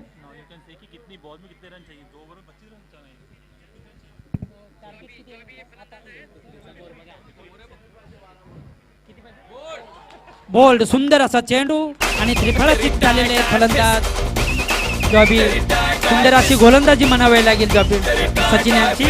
बोल्ड सुंदर असा चेंडू आणि त्रिफळाचीत झालेले फलंदाज जॉबी. सुंदर अशी गोलंदाजी म्हणावी लागेल जॉबी सचिन यांची.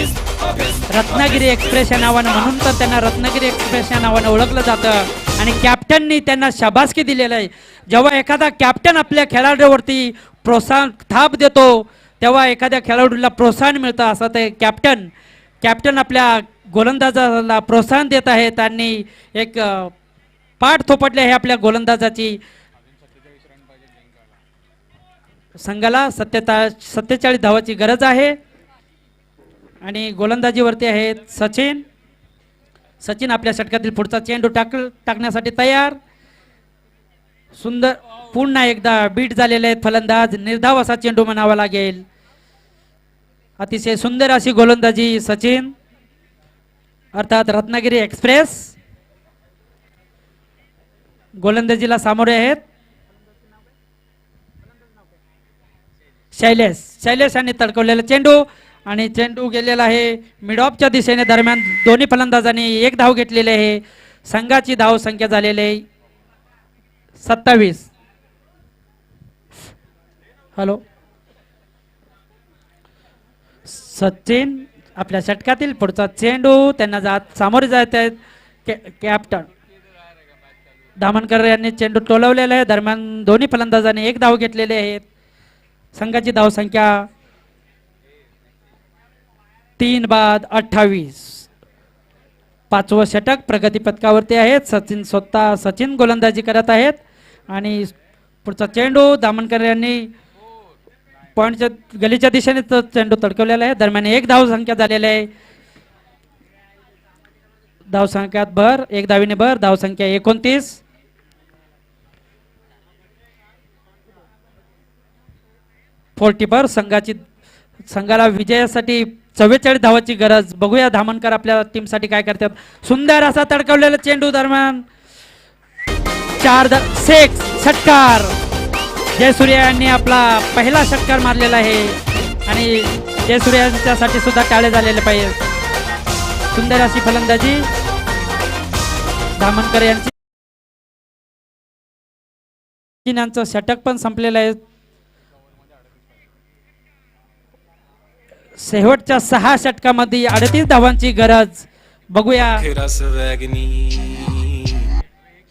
रत्नागिरी एक्सप्रेस या नावानं, म्हणून तर त्यांना रत्नागिरी एक्सप्रेस या नावानं ओळखलं जातं आणि कॅप्टननी त्यांना शाबासकी दिलेलं आहे. जेव्हा एखादा कॅप्टन आपल्या खेळाडूवरती प्रोत्साहन थाप देतो तेव्हा एखाद्या खेळाडूला प्रोत्साहन मिळतं. असं ते कॅप्टन आपल्या गोलंदाजाला प्रोत्साहन देत आहेत आणि एक पाठ थोपटले आहे आपल्या गोलंदाजाची. संघाला 47 धावाची गरज आहे आणि गोलंदाजीवरती आहेत सचिन आपल्या षटकातील पुढचा चेंडू टाकण्यासाठी तयार. सुंदर पुन्हा एकदा बीट झालेले आहेत फलंदाज. निर्धाव असा चेंडू म्हणावा लागेल. अतिशय सुंदर अशी गोलंदाजी सचिन, अर्थात रत्नागिरी एक्सप्रेस गोलंदाजीला सामोरे आहेत. शैलेश यांनी तडकवलेला चेंडू आणि चेंडू गेलेला आहे मिड ऑफच्या दिशेने. दरम्यान दोन्ही फलंदाजांनी एक धाव घेतलेली आहे. संघाची धाव संख्या झालेली 27. हॅलो सचिन आपल्या षटकातील पुढचा चेंडू त्यांना जात सामोरे जात आहेत कॅप्टन धामणकर यांनी चेंडू टोलवलेला आहे. दरम्यान दोन्ही फलंदाजांनी एक धाव घेतलेले आहेत. संघाची धाव संख्या 3 बाद 28. पाचवं षटक प्रगती पथकावरती आहेत. सचिन गोलंदाजी करत आहेत आणि पुढचा चेंडू दामणकर यांनी पॉइंटच्या गलीच्या दिशेने तो चेंडू तडकवलेला आहे. दरम्यान एक धाव संख्या झालेली आहे. धाव संख्यात भर एक धावीने भर. धाव संख्या 29. संघाला विजयासाठी 44 धावाची गरज. बघूया धामणकर आपल्या टीम साठी काय करतात. सुंदर असा तडकवलेला चेंडू दरम्यान 4 षटकार. जयसूर्य यांनी आपला पहिला षटकार मारलेला आहे आणि जयसूर्य यांच्यासाठी सुद्धा टाळे झालेले पाहिजे. सुंदर अशी फलंदाजी धामणकर यांची. यांचं षटक पण संपलेलं आहे. शेवटच्या 6 षटकामध्ये 38 धावांची गरज. बघूया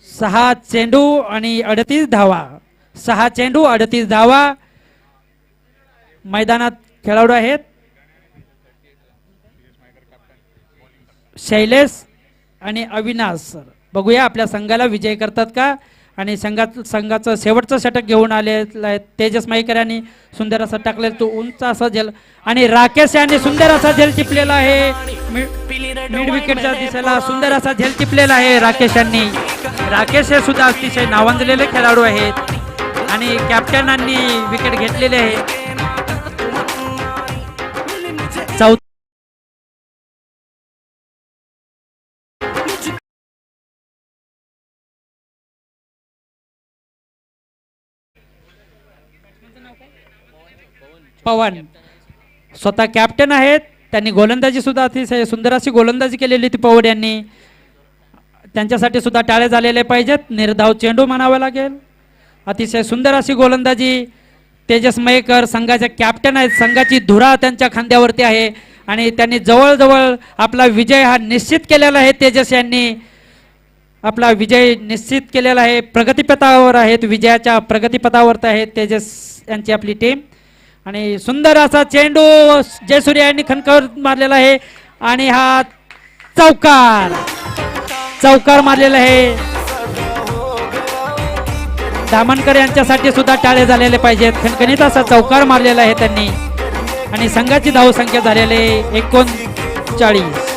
6 चेंडू आणि 38 धावा. 6 चेंडू 38 धावा. मैदानात खेळाडू आहेत शैलेश आणि अविनाश सर. बघूया आपल्या संघाला विजय करतात का. आणि संघाचं शेवटचं षटक घेऊन आलेलं आहे तेजस मयेकर यांनी सुंदर असं टाकलेलं तो उंच असा झेल आणि राकेश यांनी सुंदर असा झेल टिपलेला आहे. मिड विकेटच्या दिशेला सुंदर असा झेल टिपलेला आहे राकेश यांनी. राकेश हे सुद्धा अतिशय नावाजलेले खेळाडू आहेत आणि कॅप्टनांनी विकेट घेतलेले आहे. पवन स्वतः कॅप्टन आहेत. त्यांनी गोलंदाजी सुद्धा अतिशय सुंदर अशी गोलंदाजी केलेली ती पवन यांनी. त्यांच्यासाठी सुद्धा टाळे झालेले पाहिजेत. निर्धाव चेंडू म्हणावा लागेल. अतिशय सुंदर अशी गोलंदाजी तेजस मयेकर संघाचे कॅप्टन आहेत. संघाची धुरा त्यांच्या खांद्यावरती आहे आणि त्यांनी जवळजवळ आपला विजय हा निश्चित केलेला आहे. तेजस यांनी आपला विजय निश्चित केलेला आहे. प्रगतीपथावर आहेत. विजयाच्या प्रगतीपथावर आहे तेजस यांची आपली टीम. आणि सुंदर असा चेंडू जयसूर्य यांनी खणकावर मारलेला आहे आणि हा चौकार मारलेला आहे. दामणकर यांच्यासाठी सुद्धा टाळे झालेले पाहिजेत. खणखणीत असा चौकार मारलेला आहे त्यांनी आणि संघाची धाव संख्या झालेली 39.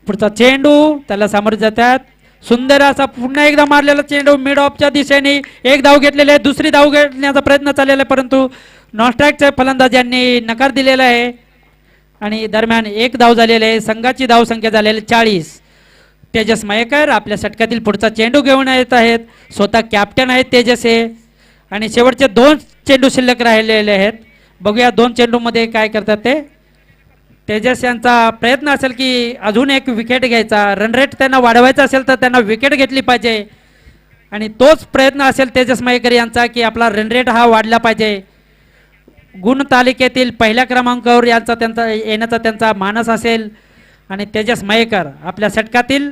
पुढचा चेंडू त्याला सामोरे जातात. सुंदर असा पुन्हा एकदा मारलेला चेंडू मिड ऑफच्या दिशेने एक धाव घेतलेली आहे. दुसरी धाव घेण्याचा प्रयत्न चाललेला आहे परंतु नॉन स्ट्राईकच्या फलंदाजांनी नकार दिलेला आहे आणि दरम्यान एक धाव झालेली आहे. संघाची धाव संख्या झालेली 40. तेजस मयेकर आपल्या षटकातील पुढचा चेंडू घेऊन येत आहेत. स्वतः कॅप्टन आहेत तेजस हे आणि शेवटचे 2 चेंडू शिल्लक राहिलेले आहेत. बघूया 2 चेंडूमध्ये काय करतात ते. तेजस यांचा प्रयत्न असेल की अजून एक विकेट घ्यायचा. रन रेट त्यांना वाढवायचा असेल तर त्यांना विकेट घेतली पाहिजे आणि तोच प्रयत्न असेल तेजस मयेकर यांचा की आपला रन रेट हा वाढला पाहिजे. गुण तालिकेतील पहिल्या क्रमांकावर त्यांचा येण्याचा त्यांचा मानस असेल. आणि तेजस मयेकर आपल्या षटकातील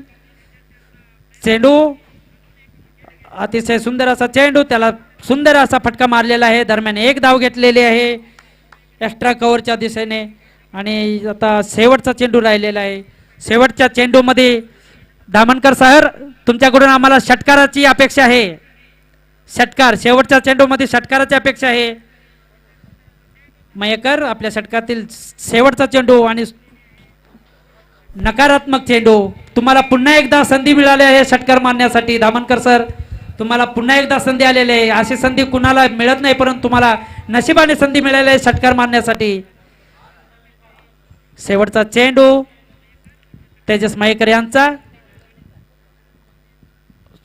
चेंडू अतिशय सुंदर असा चेंडू त्याला सुंदर असा फटका मारलेला आहे. दरम्यान एक धाव घेतलेली आहे एक्स्ट्रा कव्हरच्या दिशेने आणि आता शेवटचा चेंडू राहिलेला आहे. शेवटच्या चेंडूमध्ये दामणकर सर तुमच्याकडून आम्हाला षटकाराची अपेक्षा आहे. षटकार शेवटच्या चेंडूमध्ये षटकाराची अपेक्षा आहे. मयेकर आपल्या षटकातील शेवटचा चेंडू आणि नकारात्मक चेंडू. तुम्हाला पुन्हा एकदा संधी मिळाली आहे षटकार मारण्यासाठी. दामणकर सर तुम्हाला पुन्हा एकदा संधी आलेली आहे. अशी संधी कुणाला मिळत नाही परंतु तुम्हाला नशिबाने संधी मिळाली आहे षटकार मारण्यासाठी. शेवटचा चेंडू तेजस मयेकर यांचा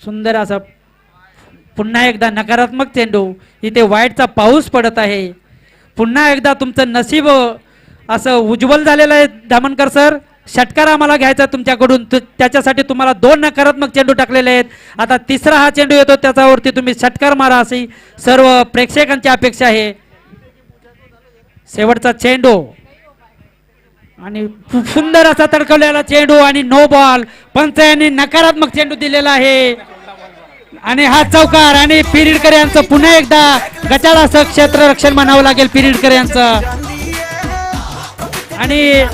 सुंदर असा पुन्हा एकदा नकारात्मक चेंडू. इथे वाईटचा पाऊस पडत आहे. पुन्हा एकदा तुमचं नशीब असं उज्ज्वल झालेलं आहे धामणकर सर. षटकार आम्हाला घ्यायचा तुमच्याकडून. त्याच्यासाठी तुम्हाला 2 नकारात्मक चेंडू टाकलेले आहेत. आता तिसरा हा चेंडू येतो त्याच्यावरती तुम्ही षटकार मारा अशी सर्व प्रेक्षकांची अपेक्षा आहे. शेवटचा चेंडू आणि सुंदर असा तडकवलेला चेंडू आणि नो बॉल. पंच यांनी नकारात्मक चेंडू दिलेला आहे आणि हा चौकार. आणि पिरिडकर यांचं पुन्हा एकदा गचाळ असं क्षेत्ररक्षण म्हणावं लागेल पिरिडकर यांचं. आणि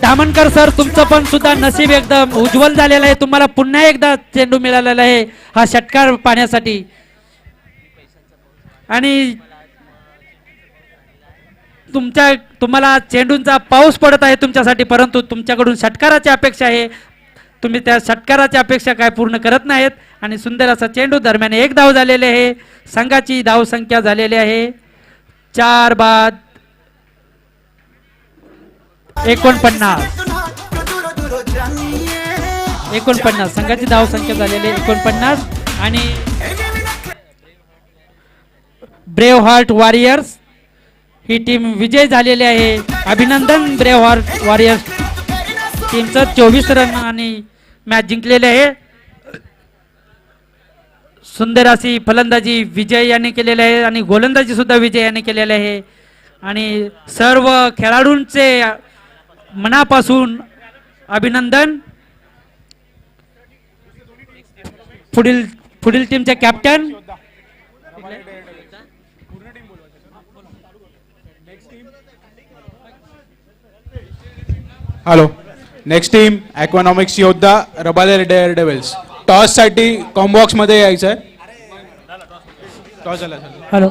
धामणकर सर तुमचं पण सुद्धा नशीब एकदम उज्ज्वल झालेलं आहे. तुम्हाला पुन्हा एकदा चेंडू मिळालेला आहे हा षटकार पाहण्यासाठी. आणि तुम्हाला चेंडूंचा पाऊस पडत आहे तुमच्यासाठी, परंतु तुमच्याकडून षटकाराची अपेक्षा आहे. तुम्ही त्या षटकाराची अपेक्षा काय पूर्ण करत नाहीत. आणि सुंदर असा चेंडू दरम्यान 1 धाव झालेले आहे. संघाची धाव संख्या झालेली आहे 4 बाद 49. संघाची धाव संख्या झालेली 49. आणि ब्रेव हार्ट वॉरियर्स ही टीम विजय झालेली आहे. अभिनंदन ब्रेव हार्ट वॉरियर्स टीमचं 24 रन आणि मॅच जिंकलेले आहे. सुंदर अशी फलंदाजी विजय यांनी केलेली आहे आणि गोलंदाजी सुद्धा विजय यांनी केलेली आहे. आणि सर्व खेळाडूंचे मनापासून अभिनंदन. पुढील टीमचे captain hello. Next team economics योद्धा रबाले डेअर डेव्हिल्स. टॉस साठी कॉम्बॉक्स मध्ये यायचं आहे. टॉस झाला. हॅलो